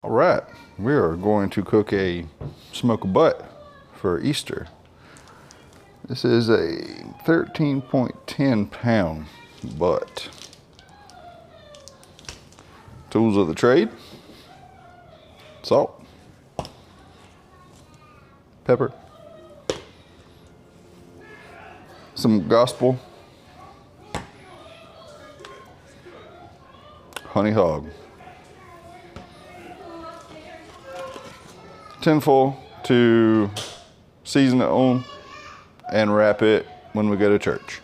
All right, we are going to cook a smoke a butt for Easter. This is a 13.10 pound butt. Tools of the trade: salt, pepper, some gospel, honey hog, tinfoil to season it on and wrap it when we go to church.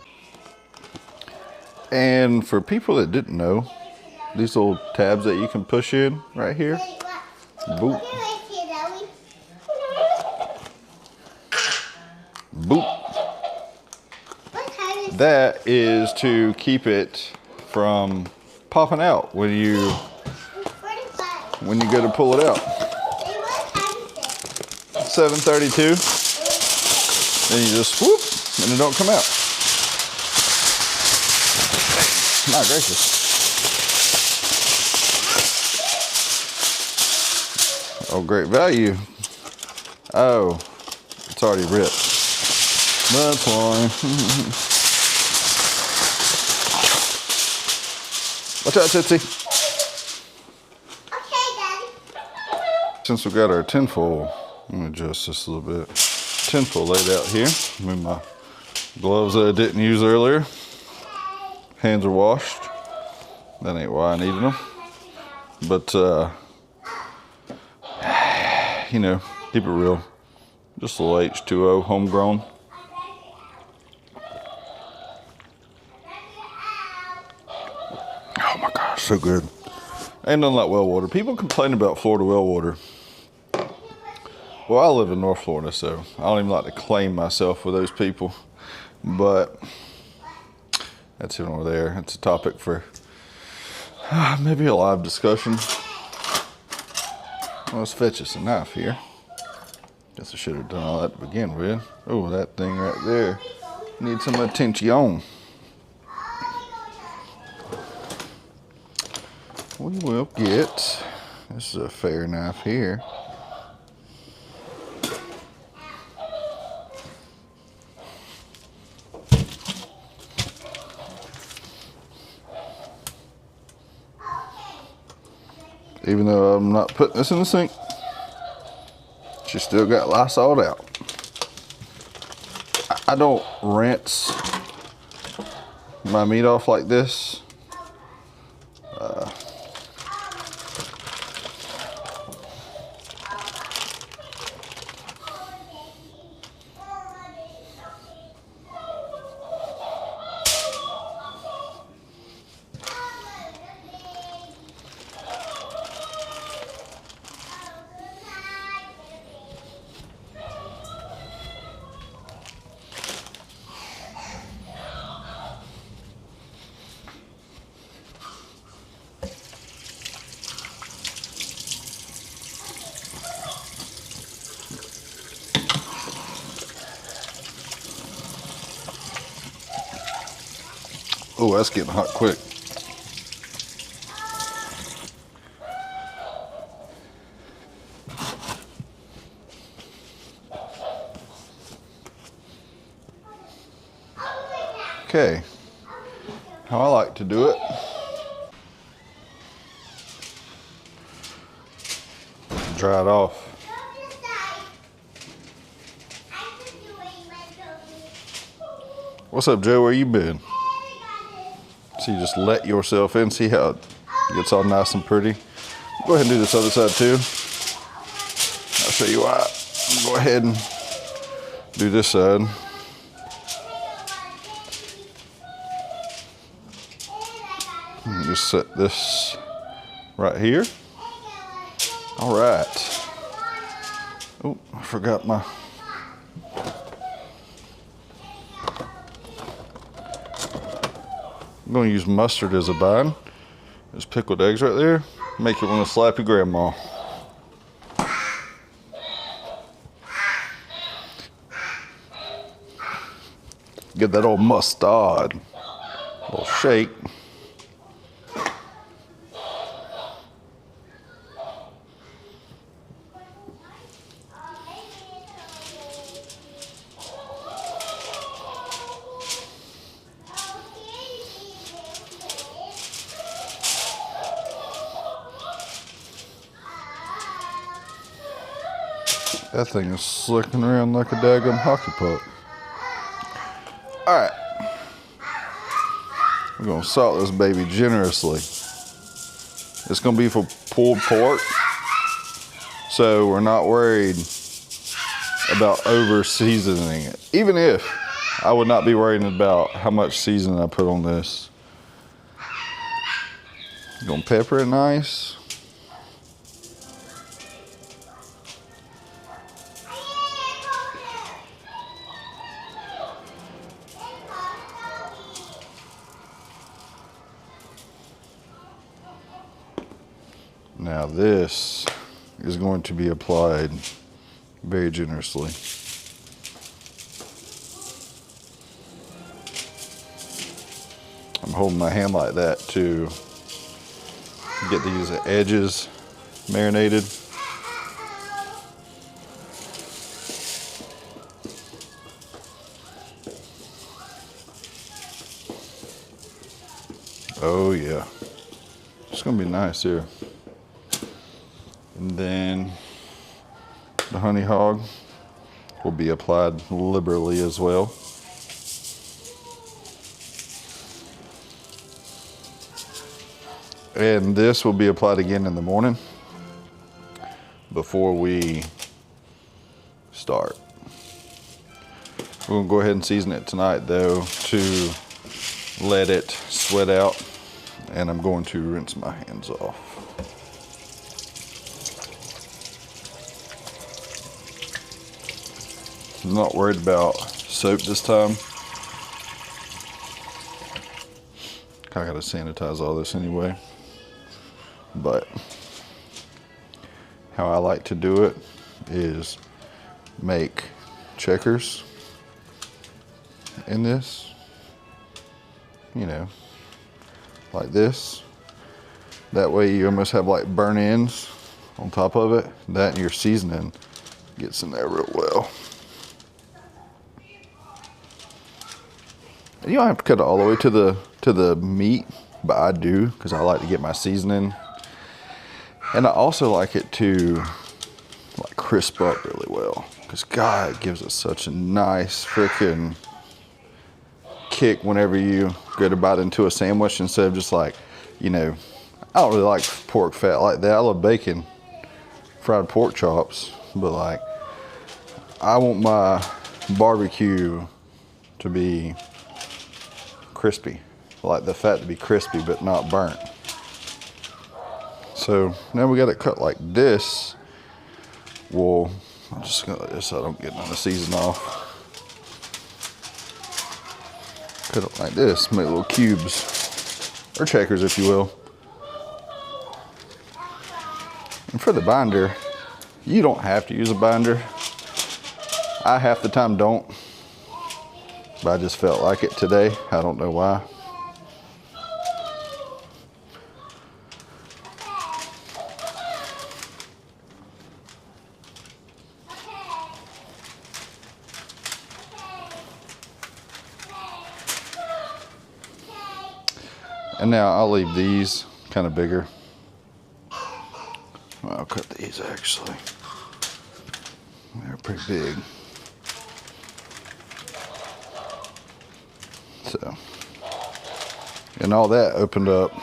And for people that didn't know, these little tabs that you can push in right here, boop, boop. That is to keep it from popping out when you go to pull it out. 732. Then you just whoop, and it don't come out. My gracious. Oh, great value. Oh, it's already ripped. That's why. Watch out, Tootsie. Okay, Daddy. Since we got our tinfoil, let me adjust this a little bit. Tinfoil laid out here. Move my gloves that I didn't use earlier. Hands are washed. That ain't why I needed them. But, you know, keep it real. Just a little H2O, homegrown. Oh my gosh, so good. Ain't nothing like well water. People complain about Florida well water. Well, I live in North Florida, so I don't even like to claim myself with those people. But that's it over there. It's a topic for maybe a live discussion. Well, let's fetch us a knife here. Guess I should have done all that to begin with. Oh, that thing right there needs some attention. We will get, this is a fair knife here. Even though I'm not putting this in the sink, she still got Lysol'd out. I don't rinse my meat off like this. Oh, that's getting hot quick. Okay, how I like to do it. Dry it off. What's up, Joe? Where you been? So you just let yourself in, see how it gets all nice and pretty. Go ahead and do this other side too. I'll show you why. Go ahead and do this side. And just set this right here. All right. Oh, I forgot my... I'm going to use mustard as a bind. There's pickled eggs right there. Make it want to slap your grandma. Get that old mustard. A little shake. That thing is slicking around like a daggum hockey puck. All right. We're gonna salt this baby generously. It's gonna be for pulled pork, so we're not worried about over seasoning it. Even if, I would not be worried about how much seasoning I put on this. Gonna pepper it nice. Now this is going to be applied very generously. I'm holding my hand like that to get these edges marinated. Oh yeah, it's gonna be nice here. And then the honey hog will be applied liberally as well. And this will be applied again in the morning before we start. We're gonna go ahead and season it tonight though to let it sweat out, and I'm going to rinse my hands off. I'm not worried about soap this time. I gotta sanitize all this anyway. But how I like to do it is make checkers in this, you know, like this. That way you almost have like burnt ends on top of it. That and your seasoning gets in there real well. You don't have to cut it all the way to the meat, but I do because I like to get my seasoning. And I also like it to like crisp up really well, because God, it gives it such a nice freaking kick whenever you go to bite into a sandwich, instead of just like, you know, I don't really like pork fat like that. I love bacon, fried pork chops, but like I want my barbecue to be crispy. I like the fat to be crispy but not burnt. So now we got it cut like this. I'm just gonna let this so I don't get none of the season off. Cut it like this, make little cubes, or checkers if you will. And for the binder, you don't have to use a binder. I half the time don't, but I just felt like it today. I don't know why. And now I'll leave these kind of bigger. I'll cut these actually. They're pretty big. So, and all that opened up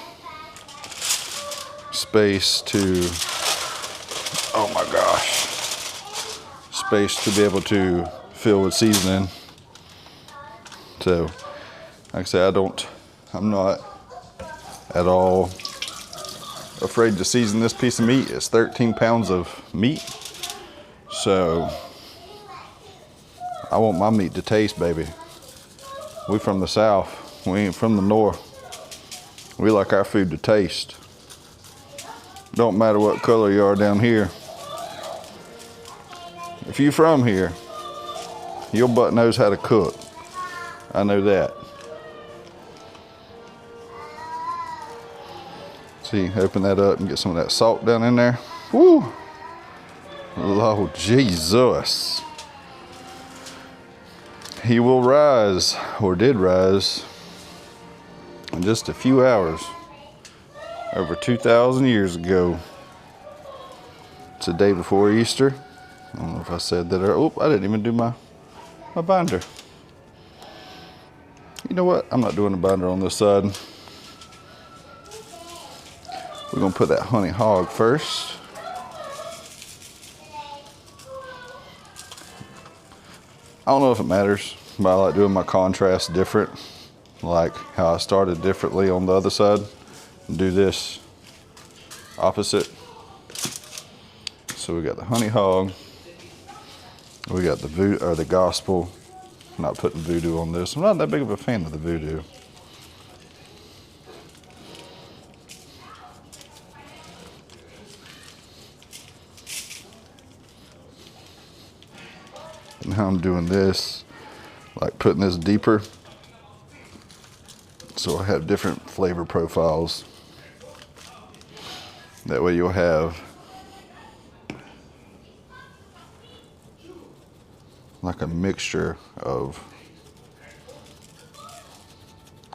space to, oh my gosh, space to be able to fill with seasoning. So, like I said, I'm not at all afraid to season this piece of meat. It's 13 pounds of meat. So I want my meat to taste, baby. We from the South, we ain't from the North. We like our food to taste. Don't matter what color you are down here. If you from here, your butt knows how to cook. I know that. See, open that up and get some of that salt down in there. Woo! Lord Jesus. He will rise, or did rise, in just a few hours, over 2,000 years ago. It's the day before Easter. I don't know if I said that or, oh, I didn't even do my binder. You know what? I'm not doing a binder on this side. We're gonna put that honey hog first. I don't know if it matters, but I like doing my contrast different. Like how I started differently on the other side. Do this opposite. So we got the honey hog. We got the voodoo, or the gospel. I'm not putting voodoo on this. I'm not that big of a fan of the voodoo. Now I'm doing this, like putting this deeper, so I have different flavor profiles. That way you'll have like a mixture of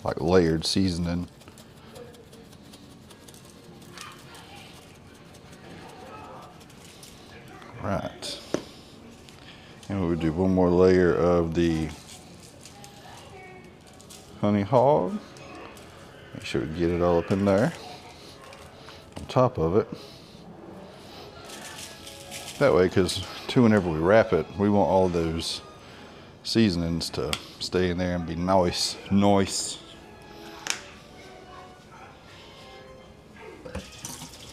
like layered seasoning. Right. And we'll do one more layer of the honey hog. Make sure we get it all up in there. On top of it. That way, because whenever we wrap it, we want all those seasonings to stay in there and be nice.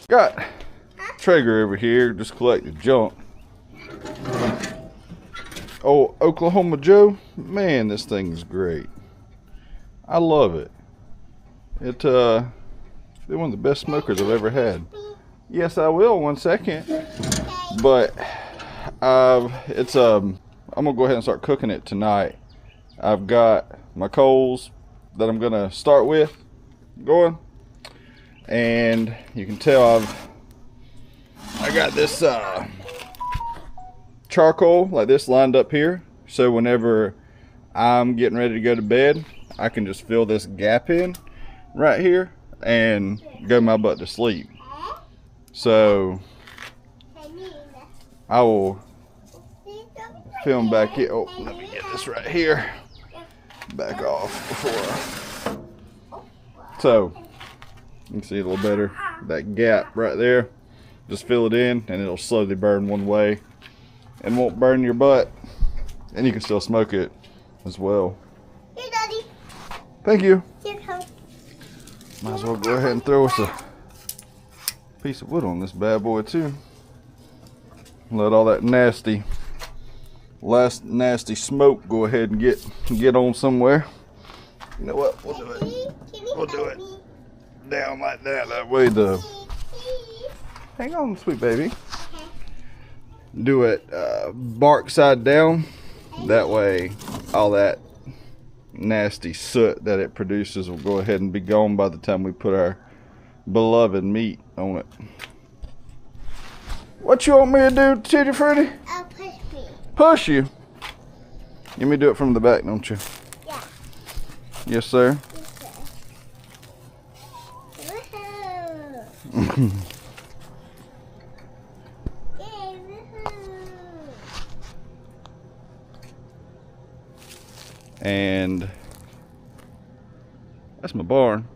Got Traeger over here, just collected junk. Oh, Oklahoma Joe, man, this thing is great. I love it. It's one of the best smokers I've ever had. Yes, I will. 1 second. But I'm gonna go ahead and start cooking it tonight. I've got my coals that I'm gonna start with going, and you can tell I got this charcoal like this lined up here, so whenever I'm getting ready to go to bed, I can just fill this gap in right here and go my butt to sleep. So I will film back here. Oh, let me get this right here. Back off before so you can see a little better. That gap right there, just fill it in and it'll slowly burn one way and won't burn your butt, and you can still smoke it as well. Here, Daddy. Thank you. Here, come. Might as well go ahead and throw us a piece of wood on this bad boy too. Let all that nasty smoke go ahead and get on somewhere. You know what? We'll do it. We'll do it down like that. That way hang on, sweet baby. Do it bark side down. That way all that nasty soot that it produces will go ahead and be gone by the time we put our beloved meat on it. What you want me to do, Titty Freddy? Push me. Push you? Let me do it from the back, don't you? Yeah. Yes, sir. Yes, sir. Woohoo. And that's my barn.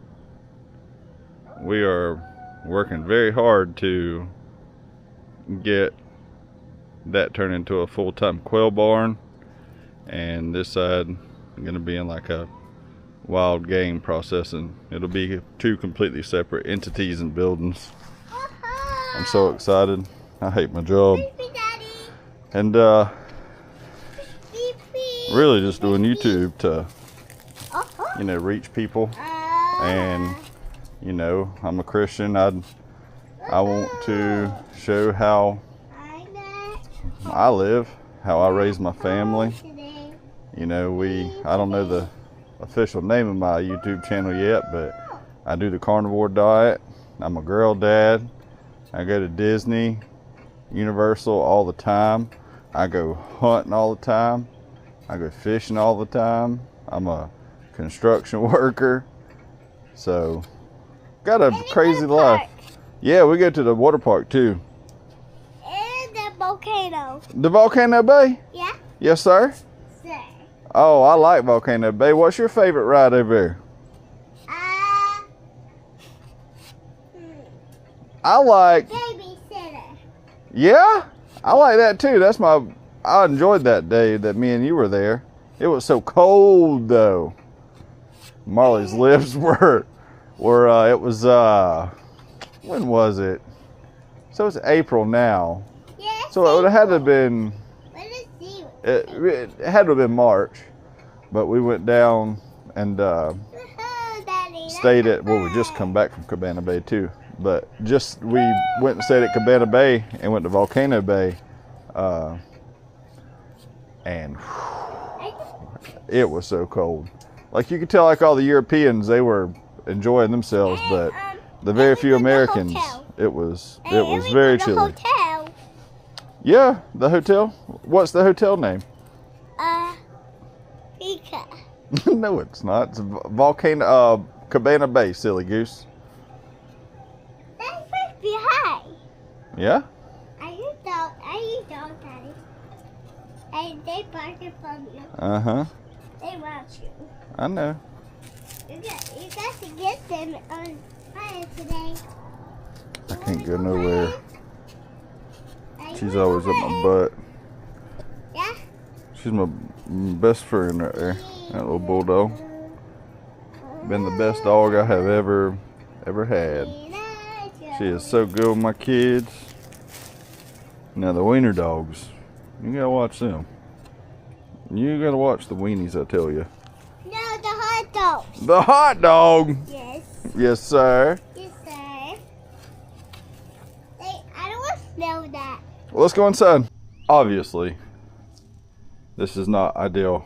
We are working very hard to get that turned into a full-time quail barn, and this side I'm gonna be in like a wild game processing. It'll be two completely separate entities and buildings. I'm so excited. I hate my job. And really just doing YouTube to, you know, reach people. And you know, I'm a Christian. I want to show how I live, how I raise my family. You know, I don't know the official name of my YouTube channel yet, but I do the carnivore diet. I'm a girl dad. I go to Disney, Universal all the time. I go hunting all the time. I go fishing all the time. I'm a construction worker. So, got a crazy life. Yeah, we go to the water park too. And the boat volcano. The Volcano Bay? Yeah? Yes, sir. Sir. Oh, I like Volcano Bay. What's your favorite ride over there? I like... Babysitter. Yeah? I like that too. I enjoyed that day that me and you were there. It was so cold though. Marley's lips were it was when was it? So it's April now. Yeah. So it would have had to have been What is he? it had to have been March. But we went down and Daddy. stayed at we just come back from Cabana Bay too. But we went and stayed at Cabana Bay and went to Volcano Bay. And it was so cold. Like you could tell, like all the Europeans, they were enjoying themselves, but the very few Americans, it was very chilly. Hotel. Yeah, the hotel. What's the hotel name? Pika. No, it's not. It's Volcano Cabana Bay, silly goose. That's right behind. Yeah. Are you dog, Daddy? And they bark it from you. Uh-huh. They watch you. I know. You got to get them on fire today. I can't go nowhere. She's always up my butt. Yeah? She's my best friend right there. That little bulldog. Been the best dog I have ever had. She is so good with my kids. Now the wiener dogs, you gotta watch them. You gotta watch the weenies, I tell you. No, the hot dog. The hot dog. Yes. Yes, sir. Yes, sir. I don't want to smell that. Well, let's go inside. Obviously, this is not ideal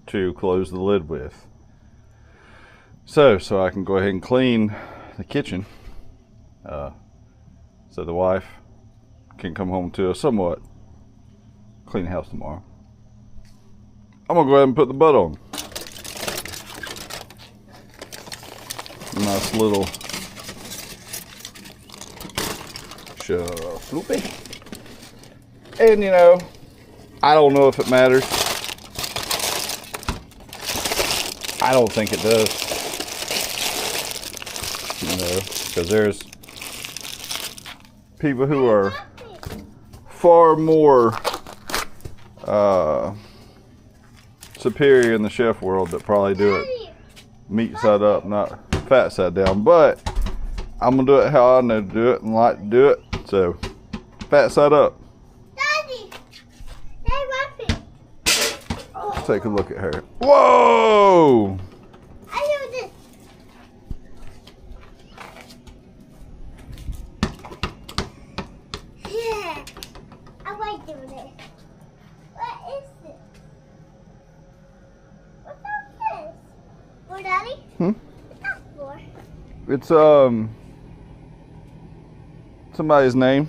to close the lid with. So I can go ahead and clean the kitchen. So the wife can come home to a somewhat clean house tomorrow. I'm gonna go ahead and put the butt on. Nice little floopy. And you know, I don't know if it matters. I don't think it does. You know, because there's people who are far more superior in the chef world that probably do it meat side up, not fat side down. But I'm gonna do it how I know to do it and like to do it. So fat side up. Daddy, Daddy, Take a look at her. Whoa! I do this. Yeah, I like doing it. What is this? What's that? For Daddy? What's that for? It's somebody's name.